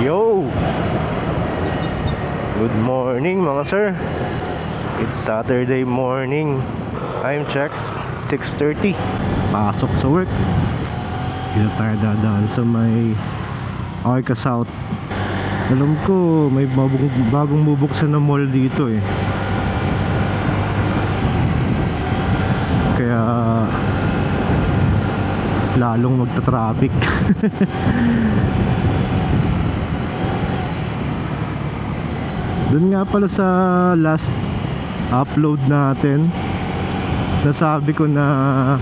Yo! Good morning mga sir. It's Saturday morning. Time check 6:30. Pasok sa work. Dito tayo dadaan sa may Arca South. Alam ko may bagong bubuksan na mall dito eh. Kaya lalong magta-traffic. Doon nga pala sa last upload natin, nasabi ko na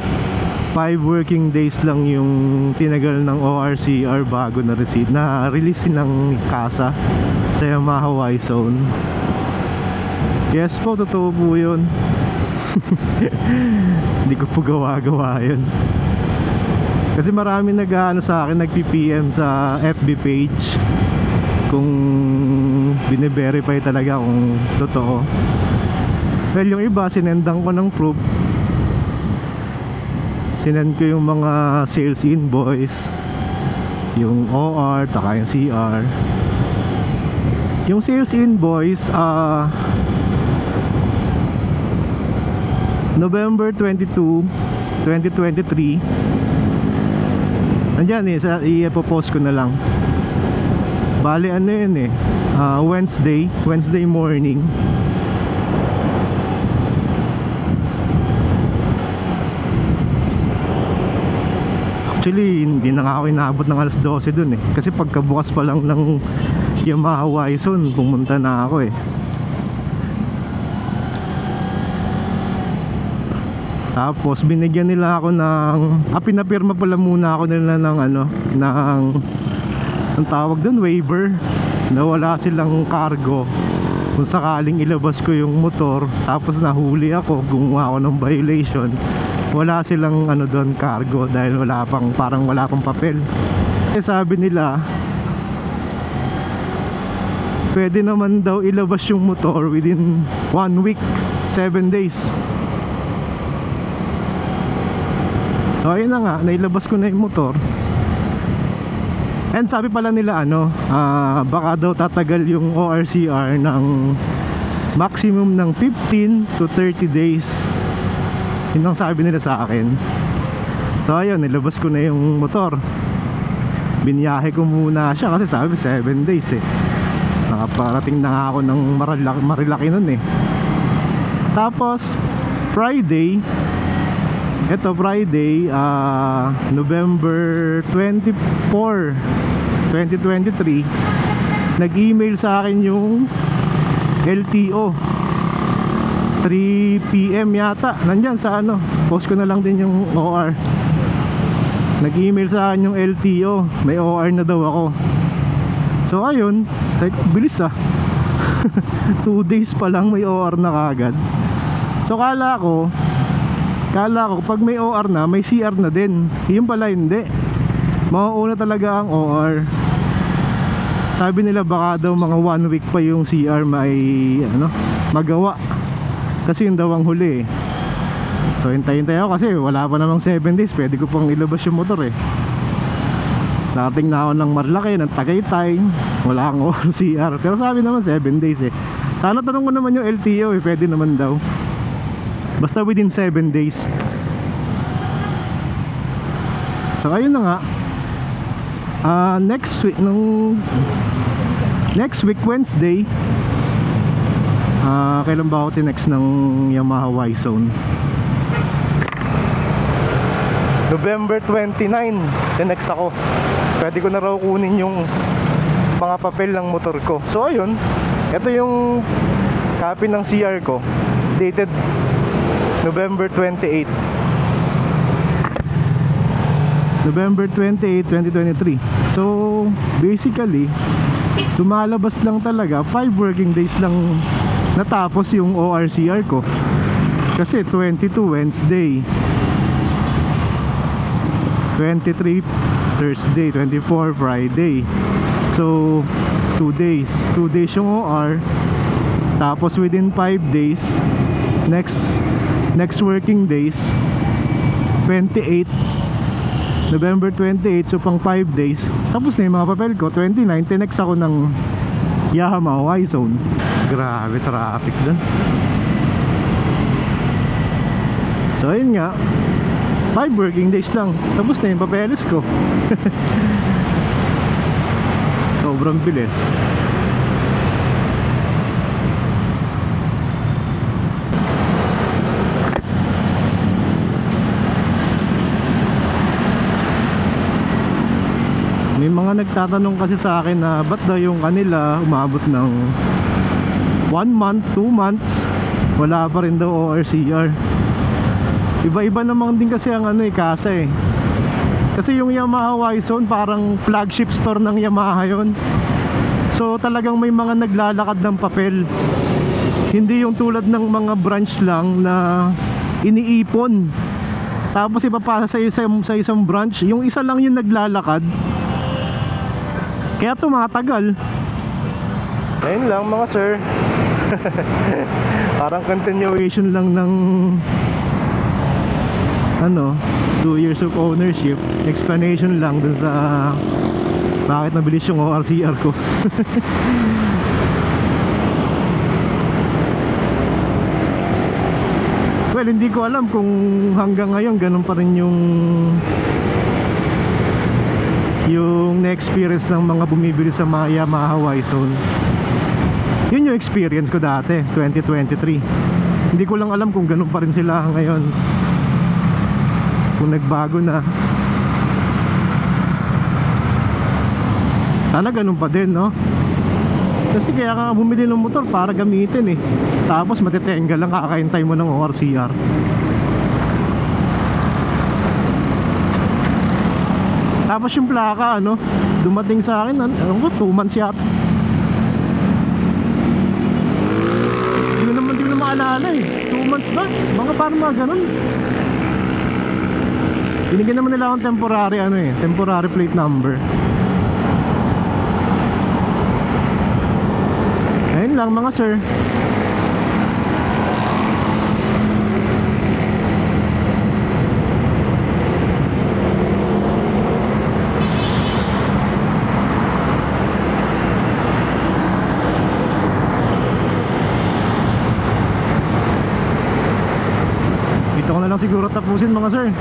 5 working days lang yung tinagal ng ORCR bago na-release ng kasa sa Yamaha Y-Zone. Yes po, totoo po yun. Hindi ko po gawa yun. Kasi marami nag-ano sa akin, nag-PPM sa FB page kung bine-verify talaga kung totoo. Well, yung iba sinendan ko ng proof. Sinend ko yung mga sales invoice, yung OR, taka yung CR. Yung sales invoice November 22, 2023. Nandyan eh, i-post ko na lang. Bali ano yun eh, Wednesday morning. Actually hindi na nga ako inabot ng alas 12 dun eh, kasi pagkabukas pa lang ng Yamaha Y-Zone pumunta na ako eh. Tapos binigyan nila ako ng pinapirma pala muna ako nila ng ang tawag doon, waiver, na wala silang cargo kung sakaling ilabas ko yung motor tapos nahuli ako, gumawa ako ng violation. Wala silang doon, cargo, dahil parang wala pang papel. Eh sabi nila pwede naman daw ilabas yung motor within 1 week, 7 days. So ayun na nga, nailabas ko na yung motor. And sabi pala nila baka daw tatagal yung ORCR ng maximum ng 15 to 30 days. Yun ang sabi nila sa akin. So ayun, nilabas ko na yung motor. Biniyahe ko muna siya kasi sabi 7 days eh. Nakaparating na nga ako ng Marilaki nun eh. Tapos Friday, November 24, 2023, nag-email sa akin yung LTO. 3 PM yata, nandyan sa post ko na lang din yung OR. Nag-email sa akin yung LTO, may OR na daw ako. So ayun, bilis 2 days pa lang may OR na kagad. So kala ko pag may OR na, may CR na din. Yung pala hindi, mauuna talaga ang OR. Sabi nila baka daw mga 1 week pa yung CR may magawa, kasi yun daw ang huli eh. So hintay ako kasi wala pa namang 7 days, pwede ko pang ilabas yung motor eh. Nakating na ako ng Marilaki, ng Tagaytay, wala kang OR CR. Pero sabi naman 7 days eh. Sana tanong ko naman yung LTO eh, pwede naman daw. Basta within 7 days. So ayun na nga, next week Wednesday, kailan ba ako tinext ng Yamaha Y-Zone? November 29 tinext ako. Pwede ko na raw kunin yung mga papel ng motor ko. So ayun, ito yung copy ng CR ko, dated November 28, 2023. So basically lumalabas lang talaga 5 working days lang natapos yung ORCR ko. Kasi 22 Wednesday, 23 Thursday, 24 Friday. So 2 days yung OR. Tapos within 5 days, next working days 28 November 28, so pang 5 days. Tapos na yung mga papel ko. 29, tinext ako ng Yamaha Y-Zone. Grabe traffic dun. So ayun nga, 5 working days lang. Tapos na yung papeles ko. Sobrang bilis. May mga nagtatanong kasi sa akin na ba't daw yung kanila umabot ng 1 month, 2 months wala pa rin daw ORCR. Iba-iba naman din kasi ang kasa eh. Kasi yung Yamaha Y-Zone parang flagship store ng Yamaha yon. So talagang may mga naglalakad ng papel. Hindi yung tulad ng mga branch lang na iniipon tapos ipapasa sa isang branch. Yung isa lang yung naglalakad, kaya tumatagal. Ayun lang mga sir. Parang continuation lang ng 2 years of ownership. Explanation lang dun sa bakit nabilis yung ORCR ko. Well, hindi ko alam kung hanggang ngayon ganun pa rin yung na-experience ng mga bumibili sa mga Yamaha Y-Zone. Yun yung experience ko dati, 2023. Hindi ko lang alam kung ganun pa rin sila ngayon, kung nagbago na. Sana ganun pa din, no? Kasi kaya ka bumili ng motor para gamitin eh. Tapos matitenga lang kakahintay mo ng ORCR. Tapos yung plaka dumating sa akin 2 months yata. Hindi ko na maalala eh. 2 months ba? Mga parang mga ganun. Binigyan naman nila akong temporary temporary plate number. Ayun lang mga sir. Dito ko na lang siguro tapusin mga sir.